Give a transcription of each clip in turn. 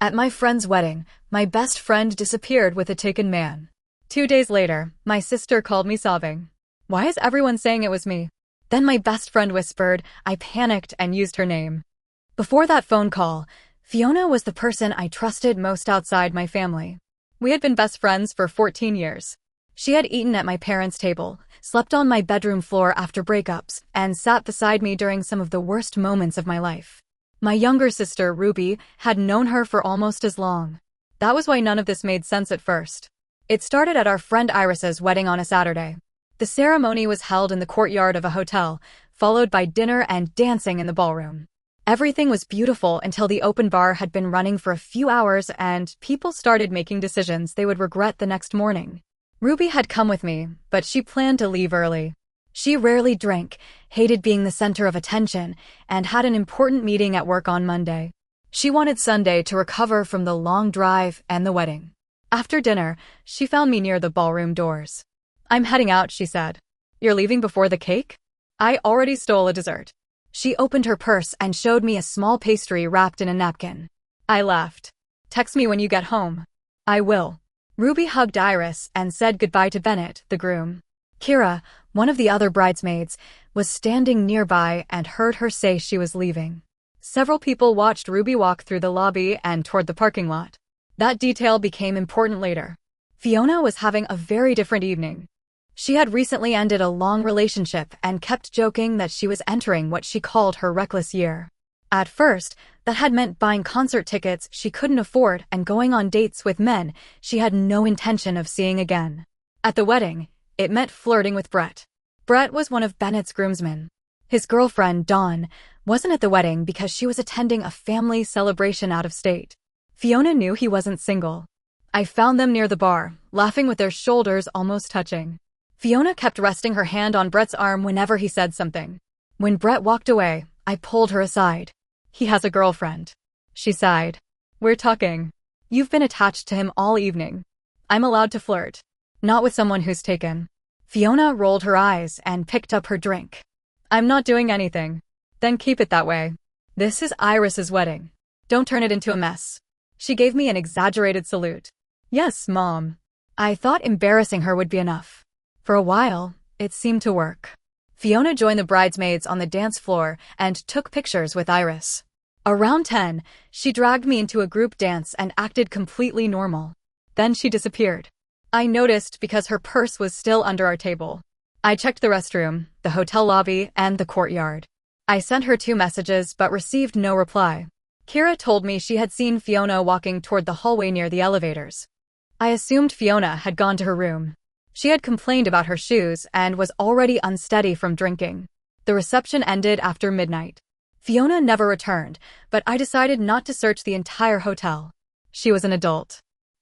At my friend's wedding, my best friend disappeared with a taken man. 2 days later, my sister called me sobbing. Why is everyone saying it was me? Then my best friend whispered. I panicked and used her name. Before that phone call, Fiona was the person I trusted most outside my family. We had been best friends for 14 years. She had eaten at my parents' table, slept on my bedroom floor after breakups, and sat beside me during some of the worst moments of my life. My younger sister, Ruby, had known her for almost as long. That was why none of this made sense at first. It started at our friend Iris's wedding on a Saturday. The ceremony was held in the courtyard of a hotel, followed by dinner and dancing in the ballroom. Everything was beautiful until the open bar had been running for a few hours and people started making decisions they would regret the next morning. Ruby had come with me, but she planned to leave early. She rarely drank, hated being the center of attention, and had an important meeting at work on Monday. She wanted Sunday to recover from the long drive and the wedding. After dinner, she found me near the ballroom doors. I'm heading out, she said. You're leaving before the cake? I already stole a dessert. She opened her purse and showed me a small pastry wrapped in a napkin. I laughed. Text me when you get home. I will. Ruby hugged Iris and said goodbye to Bennett, the groom. Kira, one of the other bridesmaids, was standing nearby and heard her say she was leaving. Several people watched Ruby walk through the lobby and toward the parking lot. That detail became important later. Fiona was having a very different evening. She had recently ended a long relationship and kept joking that she was entering what she called her reckless year. At first, that had meant buying concert tickets she couldn't afford and going on dates with men she had no intention of seeing again. At the wedding, it meant flirting with Brett. Brett was one of Bennett's groomsmen. His girlfriend, Dawn, wasn't at the wedding because she was attending a family celebration out of state. Fiona knew he wasn't single. I found them near the bar, laughing with their shoulders almost touching. Fiona kept resting her hand on Brett's arm whenever he said something. When Brett walked away, I pulled her aside. He has a girlfriend. She sighed. We're talking. You've been attached to him all evening. I'm allowed to flirt. Not with someone who's taken. Fiona rolled her eyes and picked up her drink. I'm not doing anything. Then keep it that way. This is Iris's wedding. Don't turn it into a mess. She gave me an exaggerated salute. Yes, Mom. I thought embarrassing her would be enough. For a while, it seemed to work. Fiona joined the bridesmaids on the dance floor and took pictures with Iris. Around 10, she dragged me into a group dance and acted completely normal. Then she disappeared. I noticed because her purse was still under our table. I checked the restroom, the hotel lobby, and the courtyard. I sent her 2 messages but received no reply. Kira told me she had seen Fiona walking toward the hallway near the elevators. I assumed Fiona had gone to her room. She had complained about her shoes and was already unsteady from drinking. The reception ended after midnight. Fiona never returned, but I decided not to search the entire hotel. She was an adult.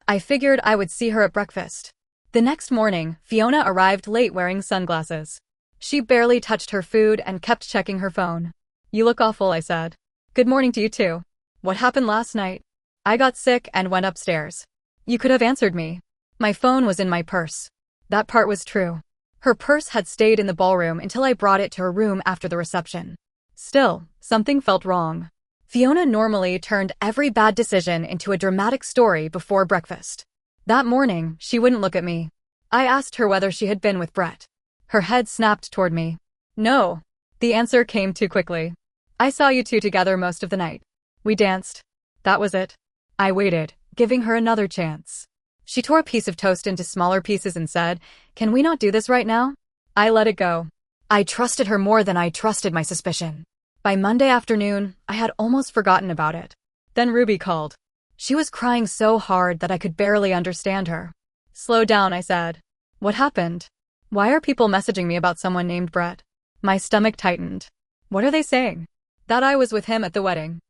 I figured I would see her at breakfast. The next morning, Fiona arrived late wearing sunglasses. She barely touched her food and kept checking her phone. You look awful, I said. Good morning to you too. What happened last night? I got sick and went upstairs. You could have answered me. My phone was in my purse. That part was true. Her purse had stayed in the ballroom until I brought it to her room after the reception. Still, something felt wrong. Fiona normally turned every bad decision into a dramatic story before breakfast. That morning, she wouldn't look at me. I asked her whether she had been with Brett. Her head snapped toward me. No. The answer came too quickly. I saw you 2 together most of the night. We danced. That was it. I waited, giving her another chance. She tore a piece of toast into smaller pieces and said, Can we not do this right now? I let it go. I trusted her more than I trusted my suspicion. By Monday afternoon, I had almost forgotten about it. Then Ruby called. She was crying so hard that I could barely understand her. Slow down, I said. What happened? Why are people messaging me about someone named Brett? My stomach tightened. What are they saying? That I was with him at the wedding.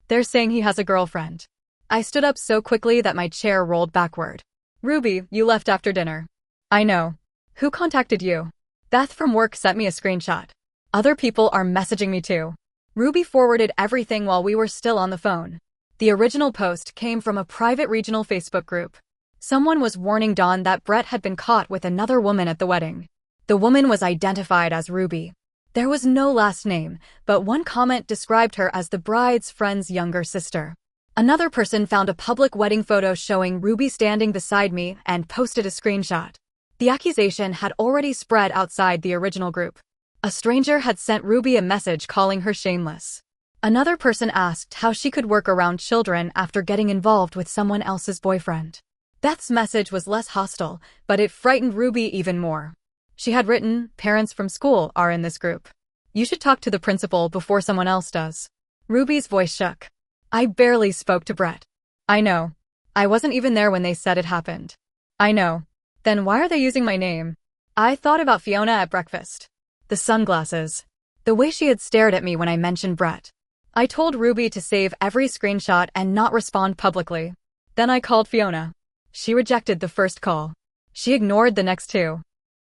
They're saying he has a girlfriend. I stood up so quickly that my chair rolled backward. Ruby, you left after dinner. I know. Who contacted you? Beth from work sent me a screenshot. Other people are messaging me too. Ruby forwarded everything while we were still on the phone. The original post came from a private regional Facebook group. Someone was warning Dawn that Brett had been caught with another woman at the wedding. The woman was identified as Ruby. There was no last name, but one comment described her as the bride's friend's younger sister. Another person found a public wedding photo showing Ruby standing beside me and posted a screenshot. The accusation had already spread outside the original group. A stranger had sent Ruby a message calling her shameless. Another person asked how she could work around children after getting involved with someone else's boyfriend. Beth's message was less hostile, but it frightened Ruby even more. She had written, "Parents from school are in this group. You should talk to the principal before someone else does." Ruby's voice shook. "I barely spoke to Brett." "I know. I wasn't even there when they said it happened." "I know. Then why are they using my name?" I thought about Fiona at breakfast. The sunglasses. The way she had stared at me when I mentioned Brett. I told Ruby to save every screenshot and not respond publicly. Then I called Fiona. She rejected the first call. She ignored the next two.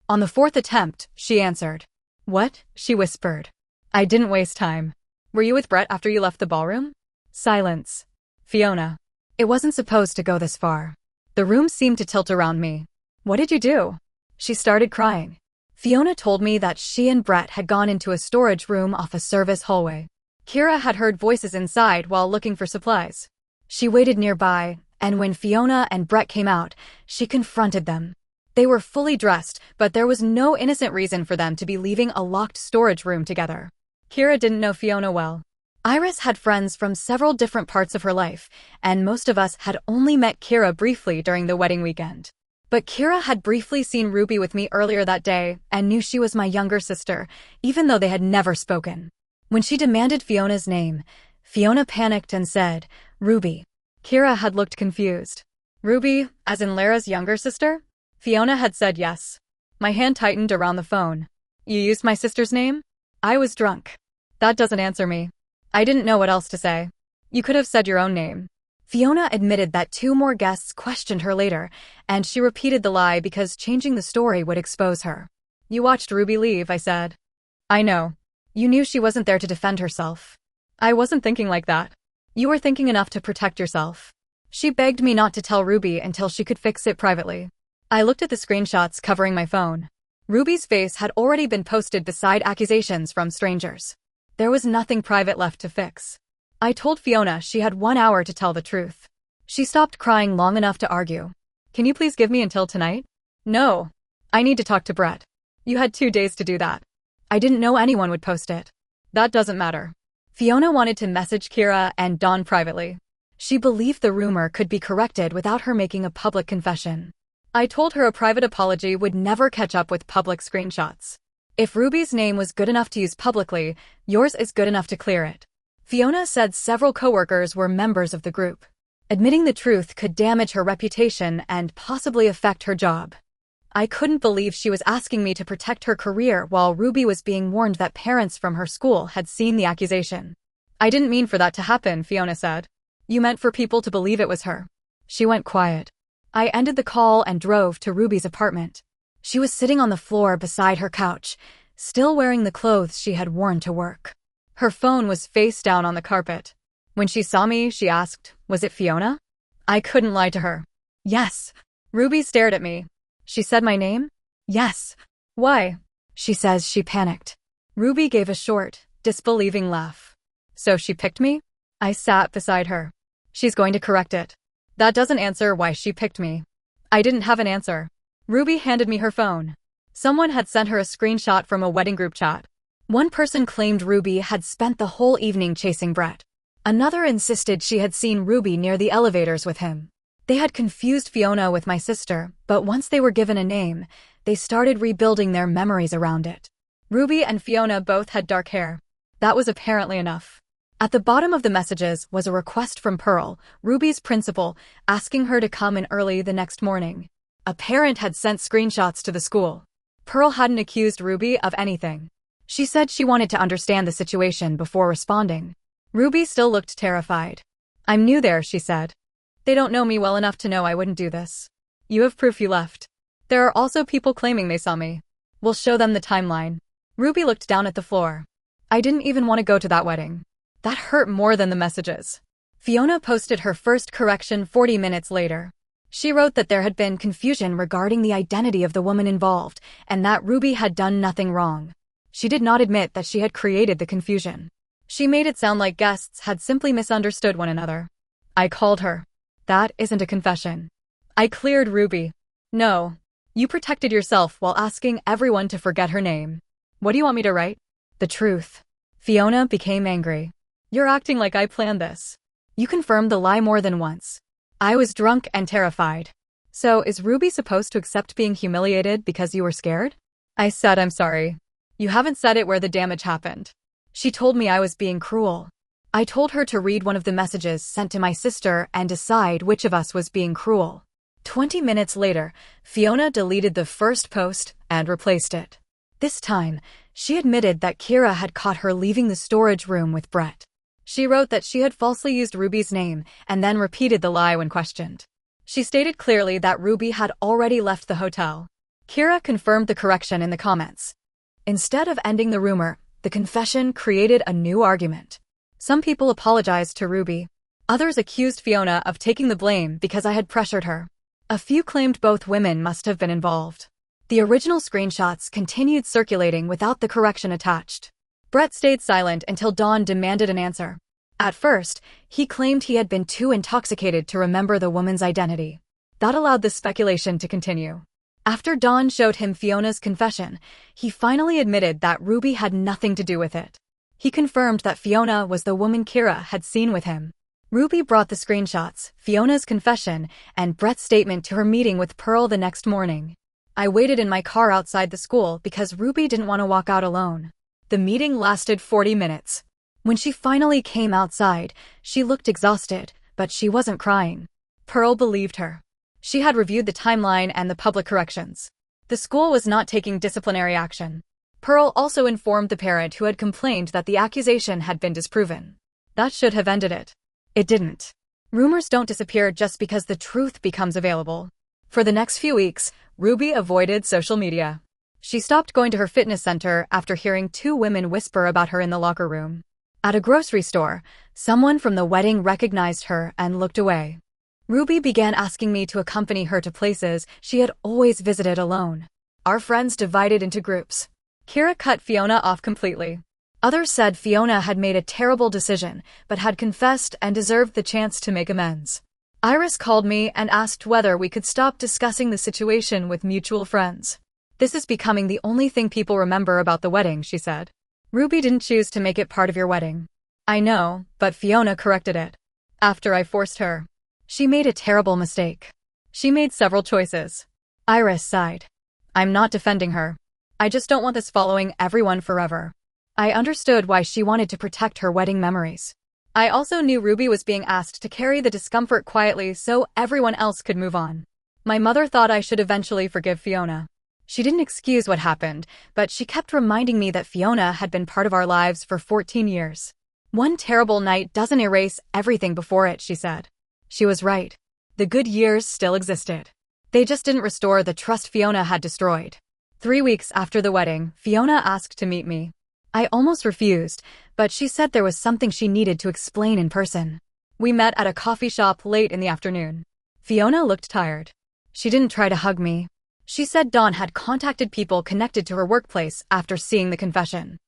On the fourth attempt, she answered. "What?" she whispered. I didn't waste time. "Were you with Brett after you left the ballroom?" Silence. "Fiona. It wasn't supposed to go this far." The room seemed to tilt around me. "What did you do?" She started crying. Fiona told me that she and Brett had gone into a storage room off a service hallway. Kira had heard voices inside while looking for supplies. She waited nearby, and when Fiona and Brett came out, she confronted them. They were fully dressed, but there was no innocent reason for them to be leaving a locked storage room together. Kira didn't know Fiona well. Iris had friends from several different parts of her life, and most of us had only met Kira briefly during the wedding weekend. But Kira had briefly seen Ruby with me earlier that day and knew she was my younger sister, even though they had never spoken. When she demanded Fiona's name, Fiona panicked and said, "Ruby." Kira had looked confused. "Ruby, as in Lara's younger sister?" Fiona had said yes. My hand tightened around the phone. "You used my sister's name?" I was drunk. That doesn't answer me. I didn't know what else to say. "You could have said your own name." Fiona admitted that two more guests questioned her later, and she repeated the lie because changing the story would expose her. "You watched Ruby leave," I said. "I know. You knew she wasn't there to defend herself." "I wasn't thinking like that." "You were thinking enough to protect yourself." She begged me not to tell Ruby until she could fix it privately. I looked at the screenshots covering my phone. Ruby's face had already been posted beside accusations from strangers. There was nothing private left to fix. I told Fiona she had 1 hour to tell the truth. She stopped crying long enough to argue. "Can you please give me until tonight?" "No. I need to talk to Brett." "You had 2 days to do that." "I didn't know anyone would post it." "That doesn't matter." Fiona wanted to message Kira and Dawn privately. She believed the rumor could be corrected without her making a public confession. I told her a private apology would never catch up with public screenshots. If Ruby's name was good enough to use publicly, yours is good enough to clear it. Fiona said several coworkers were members of the group. Admitting the truth could damage her reputation and possibly affect her job. I couldn't believe she was asking me to protect her career while Ruby was being warned that parents from her school had seen the accusation. "I didn't mean for that to happen," Fiona said. "You meant for people to believe it was her." She went quiet. I ended the call and drove to Ruby's apartment. She was sitting on the floor beside her couch, still wearing the clothes she had worn to work. Her phone was face down on the carpet. When she saw me, she asked, "Was it Fiona?" I couldn't lie to her. "Yes." Ruby stared at me. "She said my name?" "Yes." "Why?" She says she panicked. Ruby gave a short, disbelieving laugh. "So she picked me?" I sat beside her. "She's going to correct it." "That doesn't answer why she picked me." I didn't have an answer. Ruby handed me her phone. Someone had sent her a screenshot from a wedding group chat. One person claimed Ruby had spent the whole evening chasing Brett. Another insisted she had seen Ruby near the elevators with him. They had confused Fiona with my sister, but once they were given a name, they started rebuilding their memories around it. Ruby and Fiona both had dark hair. That was apparently enough. At the bottom of the messages was a request from Pearl, Ruby's principal, asking her to come in early the next morning. A parent had sent screenshots to the school. Pearl hadn't accused Ruby of anything. She said she wanted to understand the situation before responding. Ruby still looked terrified. "I'm new there," she said. "They don't know me well enough to know I wouldn't do this." "You have proof you left." "There are also people claiming they saw me." "We'll show them the timeline." Ruby looked down at the floor. "I didn't even want to go to that wedding." That hurt more than the messages. Fiona posted her first correction 40 minutes later. She wrote that there had been confusion regarding the identity of the woman involved and that Ruby had done nothing wrong. She did not admit that she had created the confusion. She made it sound like guests had simply misunderstood one another. I called her. That isn't a confession. I cleared Ruby. No. You protected yourself while asking everyone to forget her name. What do you want me to write? The truth. Fiona became angry. You're acting like I planned this. You confirmed the lie more than once. I was drunk and terrified. So, is Ruby supposed to accept being humiliated because you were scared? I said I'm sorry. You haven't said it where the damage happened. She told me I was being cruel. I told her to read one of the messages sent to my sister and decide which of us was being cruel. 20 minutes later, Fiona deleted the first post and replaced it. This time, she admitted that Kira had caught her leaving the storage room with Brett. She wrote that she had falsely used Ruby's name and then repeated the lie when questioned. She stated clearly that Ruby had already left the hotel. Kira confirmed the correction in the comments. Instead of ending the rumor, the confession created a new argument. Some people apologized to Ruby. Others accused Fiona of taking the blame because I had pressured her. A few claimed both women must have been involved. The original screenshots continued circulating without the correction attached. Brett stayed silent until Dawn demanded an answer. At first, he claimed he had been too intoxicated to remember the woman's identity. That allowed the speculation to continue. After Dawn showed him Fiona's confession, he finally admitted that Ruby had nothing to do with it. He confirmed that Fiona was the woman Kira had seen with him. Ruby brought the screenshots, Fiona's confession, and Brett's statement to her meeting with Pearl the next morning. I waited in my car outside the school because Ruby didn't want to walk out alone. The meeting lasted 40 minutes. When she finally came outside, she looked exhausted, but she wasn't crying. Pearl believed her. She had reviewed the timeline and the public corrections. The school was not taking disciplinary action. Pearl also informed the parent who had complained that the accusation had been disproven. That should have ended it. It didn't. Rumors don't disappear just because the truth becomes available. For the next few weeks, Ruby avoided social media. She stopped going to her fitness center after hearing two women whisper about her in the locker room. At a grocery store, someone from the wedding recognized her and looked away. Ruby began asking me to accompany her to places she had always visited alone. Our friends divided into groups. Kira cut Fiona off completely. Others said Fiona had made a terrible decision, but had confessed and deserved the chance to make amends. Iris called me and asked whether we could stop discussing the situation with mutual friends. This is becoming the only thing people remember about the wedding, she said. Ruby didn't choose to make it part of your wedding. I know, but Fiona corrected it. After I forced her. She made a terrible mistake. She made several choices. Iris sighed. I'm not defending her. I just don't want this following everyone forever. I understood why she wanted to protect her wedding memories. I also knew Ruby was being asked to carry the discomfort quietly so everyone else could move on. My mother thought I should eventually forgive Fiona. She didn't excuse what happened, but she kept reminding me that Fiona had been part of our lives for 14 years. One terrible night doesn't erase everything before it, she said. She was right. The good years still existed. They just didn't restore the trust Fiona had destroyed. 3 weeks after the wedding, Fiona asked to meet me. I almost refused, but she said there was something she needed to explain in person. We met at a coffee shop late in the afternoon. Fiona looked tired. She didn't try to hug me. She said Dawn had contacted people connected to her workplace after seeing the confession.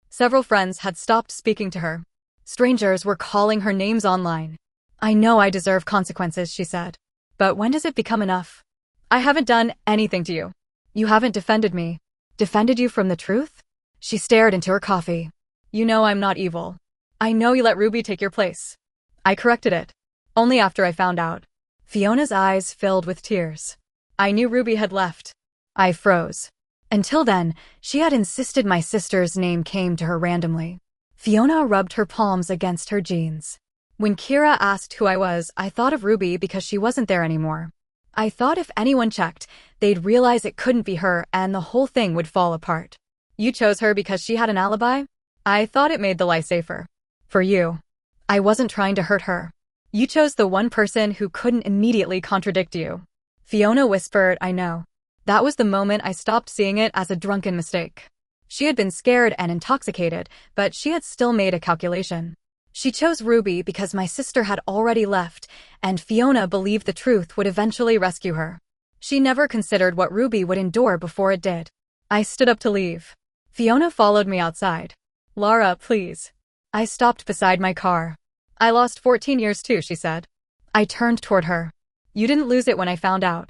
Several friends had stopped speaking to her. Strangers were calling her names online. I know I deserve consequences, she said. But when does it become enough? I haven't done anything to you. You haven't defended me. Defended you from the truth? She stared into her coffee. You know I'm not evil. I know you let Ruby take your place. I corrected it. Only after I found out. Fiona's eyes filled with tears. I knew Ruby had left. I froze. Until then, she had insisted my sister's name came to her randomly. Fiona rubbed her palms against her jeans. When Kira asked who I was, I thought of Ruby because she wasn't there anymore. I thought if anyone checked, they'd realize it couldn't be her and the whole thing would fall apart. You chose her because she had an alibi? I thought it made the lie safer. For you. I wasn't trying to hurt her. You chose the one person who couldn't immediately contradict you. Fiona whispered, I know. That was the moment I stopped seeing it as a drunken mistake. She had been scared and intoxicated, but she had still made a calculation. She chose Ruby because my sister had already left, and Fiona believed the truth would eventually rescue her. She never considered what Ruby would endure before it did. I stood up to leave. Fiona followed me outside. Lara, please. I stopped beside my car. I lost 14 years too, she said. I turned toward her. You didn't lose it when I found out.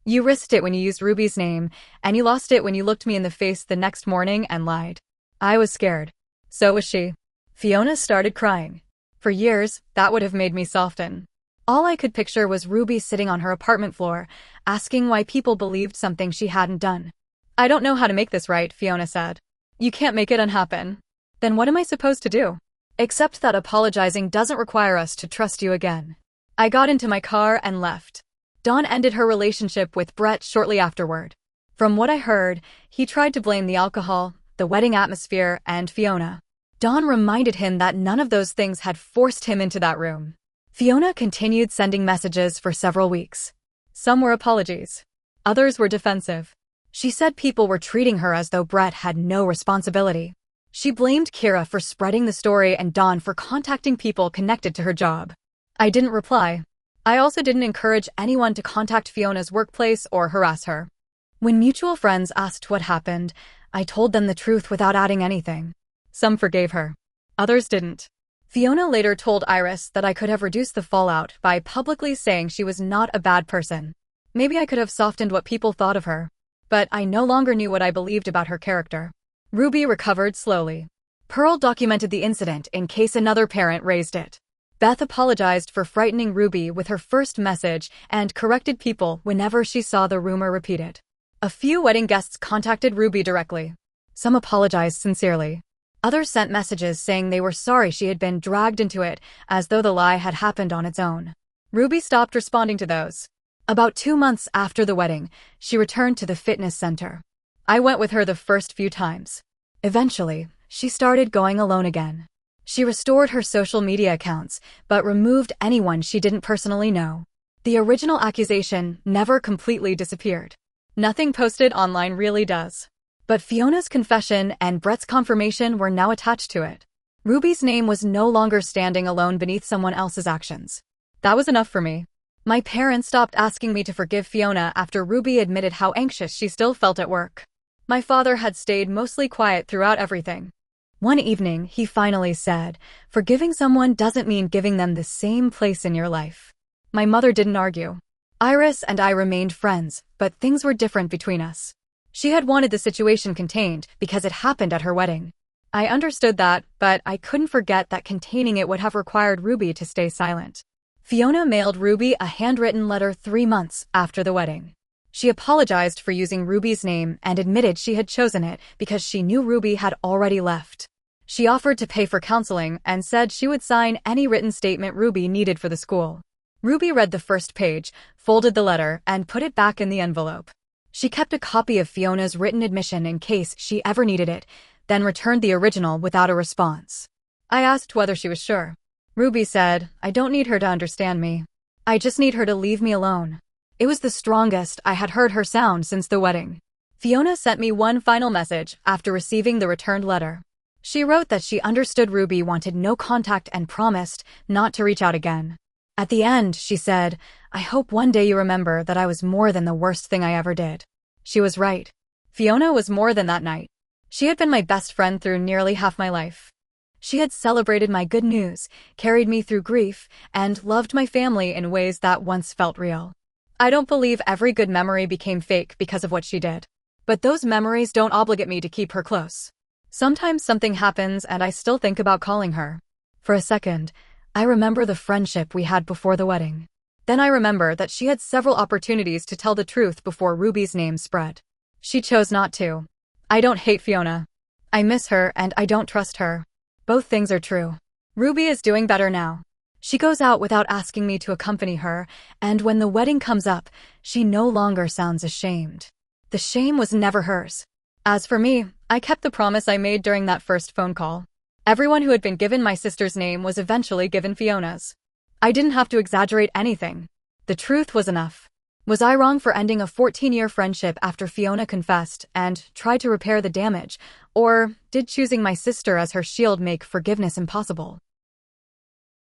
You risked it when you used Ruby's name, and you lost it when you looked me in the face the next morning and lied. I was scared. So was she. Fiona started crying. For years, that would have made me soften. All I could picture was Ruby sitting on her apartment floor, asking why people believed something she hadn't done. I don't know how to make this right, Fiona said. You can't make it unhappen. Then what am I supposed to do? Except that apologizing doesn't require us to trust you again. I got into my car and left. Dawn ended her relationship with Brett shortly afterward. From what I heard, he tried to blame the alcohol, the wedding atmosphere, and Fiona. Dawn reminded him that none of those things had forced him into that room. Fiona continued sending messages for several weeks. Some were apologies. Others were defensive. She said people were treating her as though Brett had no responsibility. She blamed Kira for spreading the story and Dawn for contacting people connected to her job. I didn't reply. I also didn't encourage anyone to contact Fiona's workplace or harass her. When mutual friends asked what happened, I told them the truth without adding anything. Some forgave her. Others didn't. Fiona later told Iris that I could have reduced the fallout by publicly saying she was not a bad person. Maybe I could have softened what people thought of her. But I no longer knew what I believed about her character. Ruby recovered slowly. Pearl documented the incident in case another parent raised it. Beth apologized for frightening Ruby with her first message and corrected people whenever she saw the rumor repeated. A few wedding guests contacted Ruby directly. Some apologized sincerely. Others sent messages saying they were sorry she had been dragged into it, as though the lie had happened on its own. Ruby stopped responding to those. About 2 months after the wedding, she returned to the fitness center. I went with her the first few times. Eventually, she started going alone again. She restored her social media accounts, but removed anyone she didn't personally know. The original accusation never completely disappeared. Nothing posted online really does. But Fiona's confession and Brett's confirmation were now attached to it. Ruby's name was no longer standing alone beneath someone else's actions. That was enough for me. My parents stopped asking me to forgive Fiona after Ruby admitted how anxious she still felt at work. My father had stayed mostly quiet throughout everything. One evening, he finally said, "Forgiving someone doesn't mean giving them the same place in your life." My mother didn't argue. Iris and I remained friends, but things were different between us. She had wanted the situation contained because it happened at her wedding. I understood that, but I couldn't forget that containing it would have required Ruby to stay silent. Fiona mailed Ruby a handwritten letter 3 months after the wedding. She apologized for using Ruby's name and admitted she had chosen it because she knew Ruby had already left. She offered to pay for counseling and said she would sign any written statement Ruby needed for the school. Ruby read the first page, folded the letter, and put it back in the envelope. She kept a copy of Fiona's written admission in case she ever needed it, then returned the original without a response. I asked whether she was sure. Ruby said, "I don't need her to understand me. I just need her to leave me alone." It was the strongest I had heard her sound since the wedding. Fiona sent me one final message after receiving the returned letter. She wrote that she understood Ruby wanted no contact and promised not to reach out again. At the end, she said, "I hope one day you remember that I was more than the worst thing I ever did." She was right. Fiona was more than that night. She had been my best friend through nearly half my life. She had celebrated my good news, carried me through grief, and loved my family in ways that once felt real. I don't believe every good memory became fake because of what she did. But those memories don't obligate me to keep her close. Sometimes something happens and I still think about calling her. For a second, I remember the friendship we had before the wedding. Then I remember that she had several opportunities to tell the truth before Ruby's name spread. She chose not to. I don't hate Fiona. I miss her and I don't trust her. Both things are true. Ruby is doing better now. She goes out without asking me to accompany her, and when the wedding comes up, she no longer sounds ashamed. The shame was never hers. As for me, I kept the promise I made during that first phone call. Everyone who had been given my sister's name was eventually given Fiona's. I didn't have to exaggerate anything. The truth was enough. Was I wrong for ending a 14-year friendship after Fiona confessed and tried to repair the damage, or did choosing my sister as her shield make forgiveness impossible?